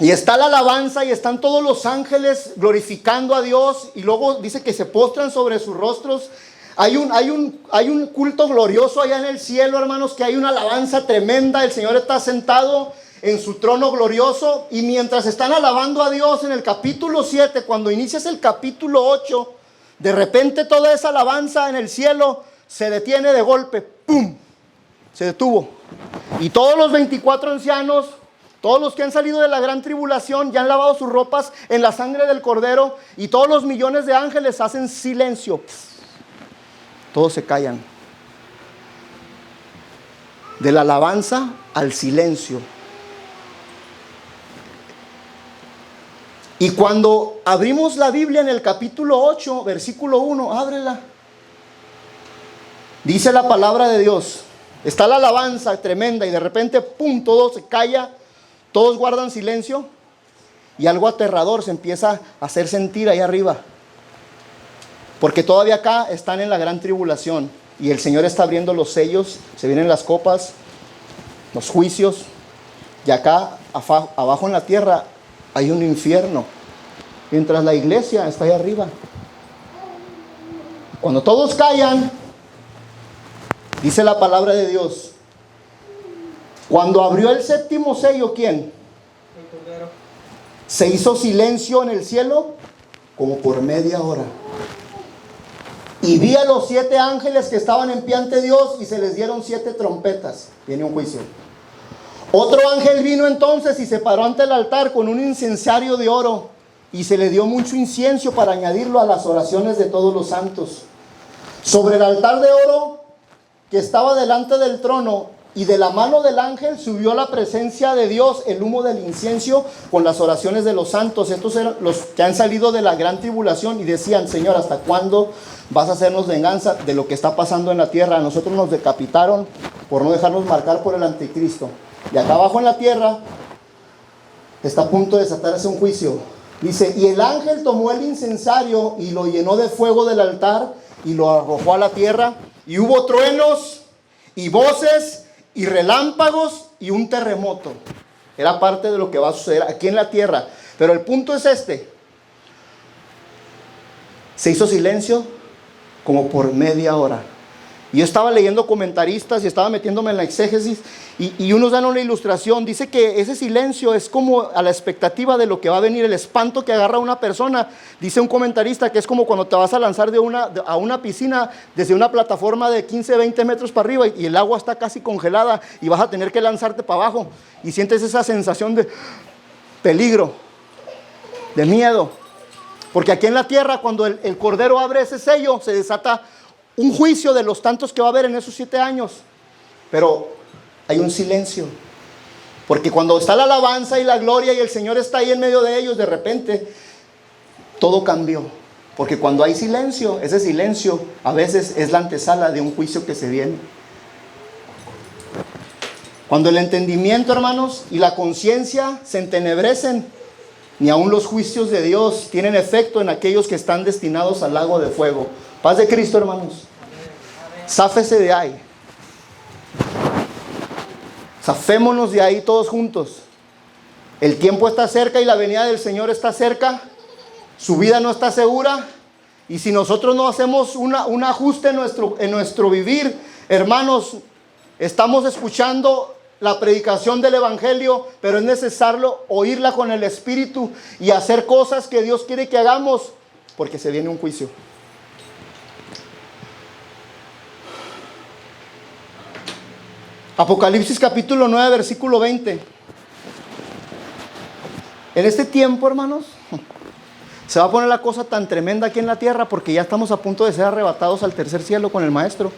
Y está la alabanza y están todos los ángeles glorificando a Dios. Y luego dice que se postran sobre sus rostros. Hay un culto glorioso allá en el cielo, hermanos, que hay una alabanza tremenda. El Señor está sentado en su trono glorioso, y mientras están alabando a Dios en el capítulo 7, cuando inicias el capítulo 8, de repente toda esa alabanza en el cielo se detiene de golpe, ¡pum! Se detuvo. Y todos los 24 ancianos, todos los que han salido de la gran tribulación, ya han lavado sus ropas en la sangre del Cordero, y todos los millones de ángeles hacen silencio. Todos se callan. De la alabanza al silencio. Y cuando abrimos la Biblia en el capítulo 8, versículo 1, ábrela. Dice la palabra de Dios. Está la alabanza tremenda y de repente, ¡pum!, todo se calla. Todos guardan silencio. Y algo aterrador se empieza a hacer sentir ahí arriba. Porque todavía acá están en la gran tribulación. Y el Señor está abriendo los sellos. Se vienen las copas. los juicios. Y acá abajo en la tierra hay un infierno, mientras la iglesia está ahí arriba. Cuando todos callan, dice la palabra de Dios, cuando abrió el séptimo sello, ¿quién?
El Cordero.
Se hizo silencio en el cielo como por media hora. Y vi a los 7 ángeles que estaban en pie ante Dios y se les dieron 7 trompetas. Viene un juicio. Otro ángel vino entonces y se paró ante el altar con un incensario de oro y se le dio mucho incienso para añadirlo a las oraciones de todos los santos. Sobre el altar de oro que estaba delante del trono y de la mano del ángel subió a la presencia de Dios el humo del incienso con las oraciones de los santos. Estos eran los que han salido de la gran tribulación y decían: Señor, ¿hasta cuándo vas a hacernos venganza de lo que está pasando en la tierra? A nosotros nos decapitaron por no dejarnos marcar por el anticristo. Y acá abajo en la tierra está a punto de desatarse un juicio. Dice: y el ángel tomó el incensario y lo llenó de fuego del altar y lo arrojó a la tierra, y hubo truenos y voces y relámpagos y un terremoto. Era parte de lo que va a suceder aquí en la tierra. Pero el punto es este: se hizo silencio como por media hora. Y yo estaba leyendo comentaristas y estaba metiéndome en la exégesis y unos dan una ilustración. Dice que ese silencio es como a la expectativa de lo que va a venir, el espanto que agarra a una persona. Dice un comentarista que es como cuando te vas a lanzar a una piscina desde una plataforma de 15, 20 metros para arriba y el agua está casi congelada y vas a tener que lanzarte para abajo. Y sientes esa sensación de peligro, de miedo. Porque aquí en la tierra, cuando el Cordero abre ese sello, se desata un juicio de los tantos que va a haber en esos 7 años. Pero hay un silencio. Porque cuando está la alabanza y la gloria y el Señor está ahí en medio de ellos, de repente todo cambió. Porque cuando hay silencio, ese silencio a veces es la antesala de un juicio que se viene. Cuando el entendimiento, hermanos, y la conciencia se entenebrecen, ni aun los juicios de Dios tienen efecto en aquellos que están destinados al lago de fuego. Paz de Cristo, hermanos. Záfese de ahí. Zafémonos de ahí todos juntos. El tiempo está cerca y la venida del Señor está cerca. Su vida no está segura. Y si nosotros no hacemos un ajuste en nuestro vivir, hermanos, estamos escuchando la predicación del Evangelio, pero es necesario oírla con el Espíritu y hacer cosas que Dios quiere que hagamos, porque se viene un juicio. Apocalipsis capítulo 9, versículo 20. En este tiempo, hermanos, se va a poner la cosa tan tremenda aquí en la tierra, porque ya estamos a punto de ser arrebatados al tercer cielo con el Maestro.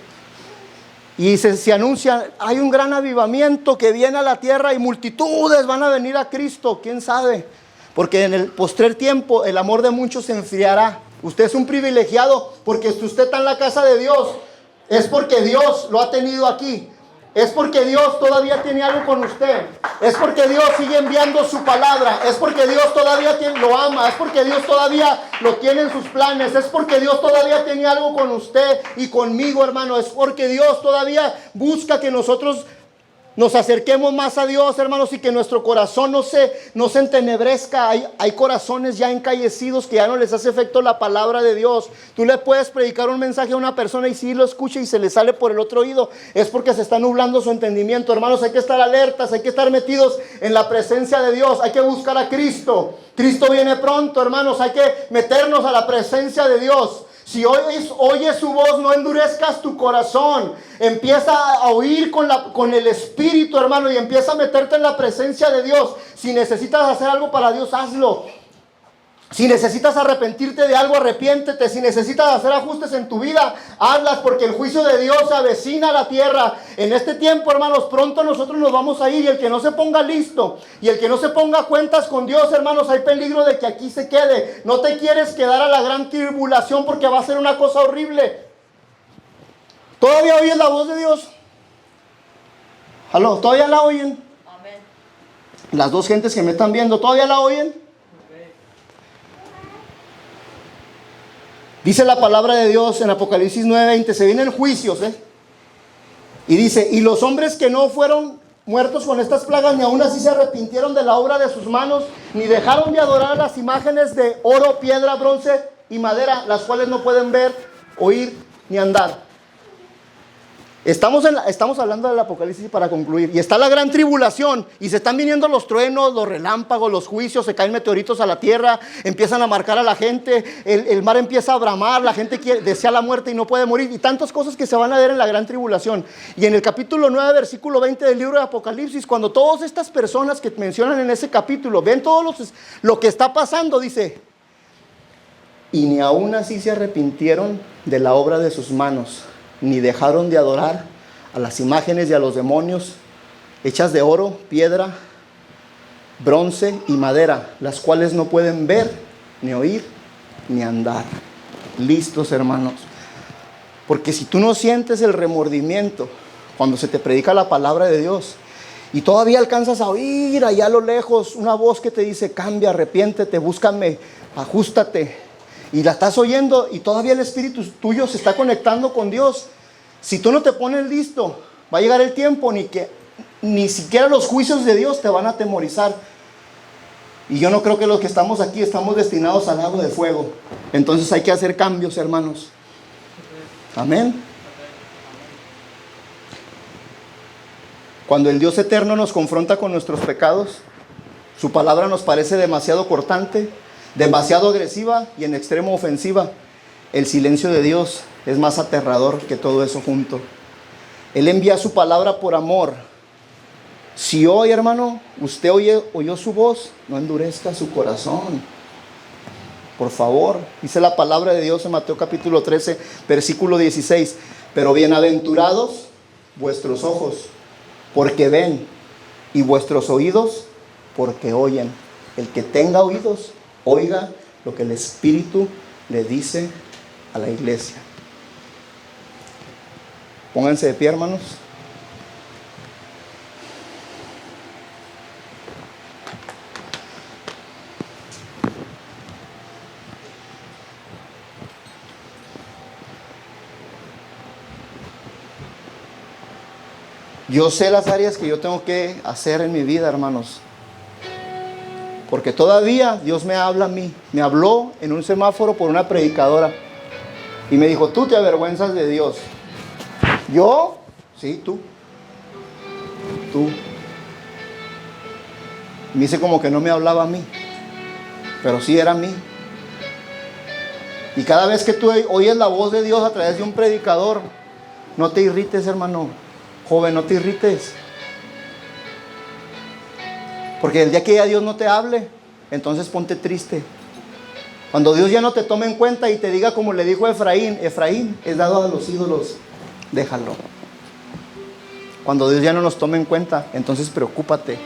Y se anuncia, hay un gran avivamiento que viene a la tierra y multitudes van a venir a Cristo. ¿Quién sabe? Porque en el postrer tiempo el amor de muchos se enfriará. Usted es un privilegiado porque si usted está en la casa de Dios, es porque Dios lo ha tenido aquí. Es porque Dios todavía tiene algo con usted. Es porque Dios sigue enviando su palabra. Es porque Dios todavía lo ama. Es porque Dios todavía lo tiene en sus planes. Es porque Dios todavía tiene algo con usted y conmigo, hermano. Es porque Dios todavía busca que nosotros nos acerquemos más a Dios, hermanos, y que nuestro corazón no se entenebrezca. Hay corazones ya encallecidos que ya no les hace efecto la palabra de Dios. Tú le puedes predicar un mensaje a una persona y si lo escucha y se le sale por el otro oído, es porque se está nublando su entendimiento. Hermanos, hay que estar alertas, hay que estar metidos en la presencia de Dios. Hay que buscar a Cristo. Cristo viene pronto, hermanos. Hay que meternos a la presencia de Dios. Si oyes su voz, no endurezcas tu corazón. Empieza a oír con el Espíritu, hermano, y empieza a meterte en la presencia de Dios. Si necesitas hacer algo para Dios, hazlo. Si necesitas arrepentirte de algo, arrepiéntete. Si necesitas hacer ajustes en tu vida, hazlas, porque el juicio de Dios se avecina a la tierra. En este tiempo, hermanos, pronto nosotros nos vamos a ir, y el que no se ponga listo y el que no se ponga cuentas con Dios, hermanos, hay peligro de que aquí se quede. No te quieres quedar a la gran tribulación, porque va a ser una cosa horrible. ¿Todavía oyes la voz de Dios? ¿Aló? ¿Todavía la oyen?
Amén.
Las dos gentes que me están viendo, ¿todavía la oyen? Dice la palabra de Dios en Apocalipsis 9:20, se vienen juicios, Y dice, y los hombres que no fueron muertos con estas plagas, ni aún así se arrepintieron de la obra de sus manos, ni dejaron de adorar a las imágenes de oro, piedra, bronce y madera, las cuales no pueden ver, oír ni andar. Estamos hablando del Apocalipsis para concluir. Y está la gran tribulación. Y se están viniendo los truenos, los relámpagos, los juicios. Se caen meteoritos a la tierra. Empiezan a marcar a la gente. El mar empieza a bramar. La gente desea la muerte y no puede morir. Y tantas cosas que se van a ver en la gran tribulación. Y en el capítulo 9, versículo 20 del libro de Apocalipsis, cuando todas estas personas que mencionan en ese capítulo ven todo lo que está pasando, dice: y ni aún así se arrepintieron de la obra de sus manos, ni dejaron de adorar a las imágenes y a los demonios hechas de oro, piedra, bronce y madera, las cuales no pueden ver, ni oír, ni andar. Listos, hermanos. Porque si tú no sientes el remordimiento cuando se te predica la palabra de Dios, y todavía alcanzas a oír allá a lo lejos una voz que te dice: cambia, arrepiéntete, búscame, ajústate, y la estás oyendo, y todavía el espíritu tuyo se está conectando con Dios, si tú no te pones listo, va a llegar el tiempo ni siquiera los juicios de Dios te van a atemorizar. Y yo no creo que los que estamos aquí estamos destinados al lago de fuego. Entonces hay que hacer cambios, hermanos. Amén. Cuando el Dios eterno nos confronta con nuestros pecados, su palabra nos parece demasiado cortante, demasiado agresiva y en extremo ofensiva. El silencio de Dios es más aterrador que todo eso junto. Él envía su palabra por amor. Si hoy, hermano, usted oyó su voz, no endurezca su corazón. Por favor, dice la palabra de Dios en Mateo capítulo 13, versículo 16. Pero bienaventurados vuestros ojos, porque ven, y vuestros oídos, porque oyen. El que tenga oídos, oiga lo que el Espíritu le dice a la iglesia. Pónganse de pie, hermanos. Yo sé las áreas que yo tengo que hacer en mi vida, hermanos. Porque todavía Dios me habla a mí. Me habló en un semáforo por una predicadora. Y me dijo: tú te avergüenzas de Dios. ¿Yo? Sí, tú. Me dice como que no me hablaba a mí, pero sí era a mí. Y cada vez que tú oyes la voz de Dios a través de un predicador, no te irrites, hermano. Joven, no te irrites. Porque el día que ya Dios no te hable, entonces ponte triste. Cuando Dios ya no te tome en cuenta y te diga como le dijo a Efraín: Efraín es dado a los ídolos, déjalo. Cuando Dios ya no nos tome en cuenta, entonces preocúpate.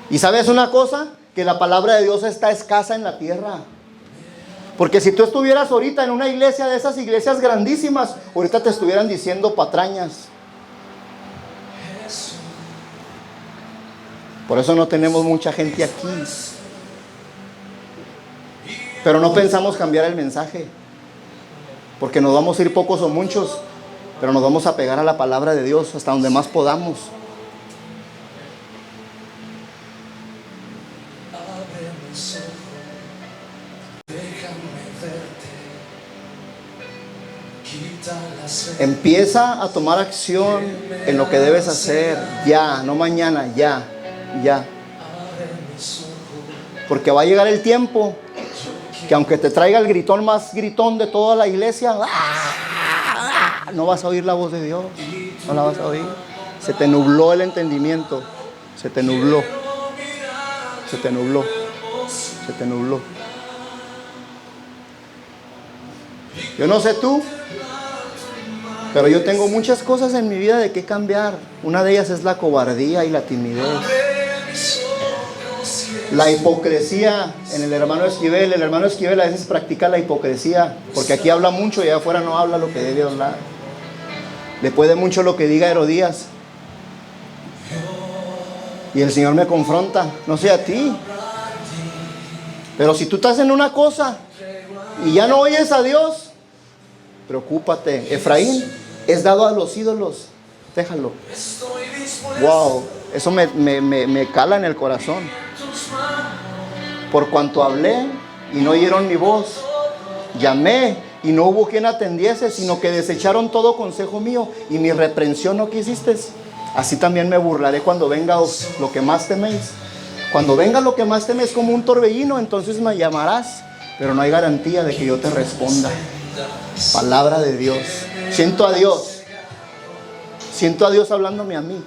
Y ¿sabes una cosa? Que la palabra de Dios está escasa en la tierra. Porque si tú estuvieras ahorita en una iglesia de esas iglesias grandísimas, ahorita te estuvieran diciendo patrañas. Por eso no tenemos mucha gente aquí. Pero no pensamos cambiar el mensaje. Porque nos vamos a ir pocos o muchos, pero nos vamos a pegar a la palabra de Dios hasta donde más podamos. Empieza a tomar acción en lo que debes hacer ya, no mañana, ya. Porque va a llegar el tiempo que aunque te traiga el gritón más gritón de toda la iglesia, no vas a oír la voz de Dios, no la vas a oír. Se te nubló el entendimiento, se te nubló. Yo no sé tú, pero yo tengo muchas cosas en mi vida de qué cambiar. Una de ellas es la cobardía y la timidez. La hipocresía en el hermano Esquivel. El hermano Esquivel a veces practica la hipocresía, porque aquí habla mucho y allá afuera no habla lo que debe hablar. Le puede mucho lo que diga Herodías. Y el Señor me confronta, no sé a ti, pero si tú estás en una cosa y ya no oyes a Dios, preocúpate. Efraín es dado a los ídolos. déjalo. Wow, eso me cala en el corazón. Por cuanto hablé y no oyeron mi voz, llamé y no hubo quien atendiese, sino que desecharon todo consejo mío y mi reprensión no quisiste. Así también me burlaré cuando venga lo que más teméis. Cuando venga lo que más temes como un torbellino, entonces me llamarás, pero no hay garantía de que yo te responda. Palabra de Dios. Siento a Dios. Siento a Dios hablándome a mí.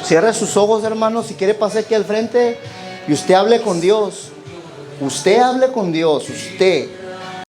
Cierre sus ojos, hermanos, si quiere pase aquí al frente y usted hable con Dios. Usted hable con Dios, usted.